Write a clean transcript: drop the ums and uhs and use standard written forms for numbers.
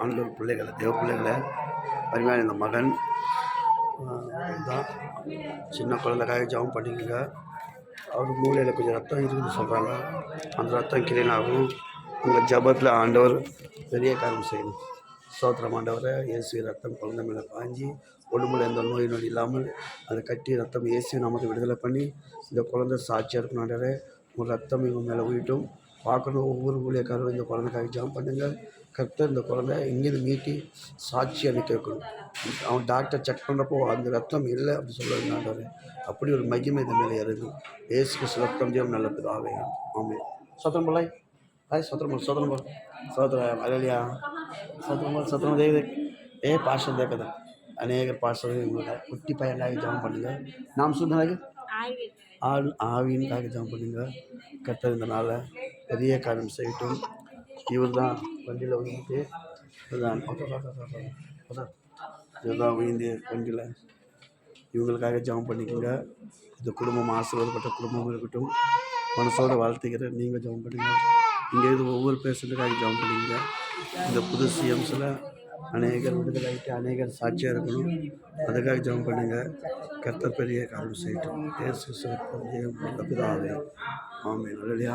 ஆண்டவர் பிள்ளைகளை தேவ பிள்ளைகளை அருமையான இந்த மகன் தான் சின்ன குழந்தைக்காக ஜெபம் பண்ணிக்கங்க. அவர் மூளையில் கொஞ்சம் ரத்தம் இருக்குதுன்னு சொல்கிறாங்க. அந்த ரத்தம் கிளீன் ஆகும். உங்கள் ஜபத்தில் ஆண்டவர் பெரிய காரியம் செய்யணும். ஸ்தோத்திரம் ஆண்டவரை. இயேசு ரத்தம் குழந்தை மேலே பாய்ஞ்சி உடம்புல எந்த நோய் நொடி இல்லாமல் அதை கட்டி ரத்தம் இயேசு நமக்கு விடுதலை பண்ணி இந்த குழந்தை சாட்சியாக இருக்கணும் ஆண்டவரே. உங்கள் ரத்தம் இவங்க மேலே ஊயிட்டும் பார்க்கணும். ஒவ்வொரு ஊழியக்காரரும் இந்த குழந்தைக்காக ஜெபம் பண்ணுங்கள். கர்த்தர் இந்த குழந்தை இங்கேருந்து மீட்டி சாட்சியாக நிற்க வைக்கணும். அவன் டாக்டர் செக் பண்ணுறப்போ அந்த ரத்தம் இல்லை அப்படி சொல்லுவாங்க ஆண்டவரே. அப்படி ஒரு மகிமை இந்த மேலே இறங்கும். இயேசு கிறிஸ்து ரத்தம் ஜெயம் நல்ல பிதாவே. ஆமென். சோத்திரம் போலை हाय सत्रह बोल सत्रह अलिया सत्रह देख पार्सल देखा अनेक पार्सल कुट्टी पையனாக ஜெபம் பண்ணுங்க. நாம் சொன்னாங்க ஆவியின்காக ஜெபம் பண்ணுங்க. கர்த்தர் இந்த நாளில் பெரிய காரியம் செய்யட்டும். இவர் தான் வண்டியில் விழுந்துட்டு இதுதான் விழுந்து வண்டியில் இவங்களுக்காக ஜெபம் பண்ணிக்கோங்க. இந்த குடும்பம் ஆசீர்வாதப்பட்ட குடும்பம் இருக்கட்டும். மனசோட வாழ்த்துக்கிறேன். நீங்கள் ஜெபம் பண்ணுங்க. இங்கே இருந்து ஒவ்வொரு பேஷண்ட்டுக்காக ஜெபம் பண்ணிங்க. இந்த புது சிஎம்ஸில் அநேகர் விடுதலாகிட்டு அநேகர் சாட்சியாக இருக்கணும். அதுக்காக ஜெபம் பண்ணுங்கள். கர்த்தர் பெரிய காரியம் செய்யட்டும். இயேசு பிதாவே. ஆமென். அல்லேலூயா.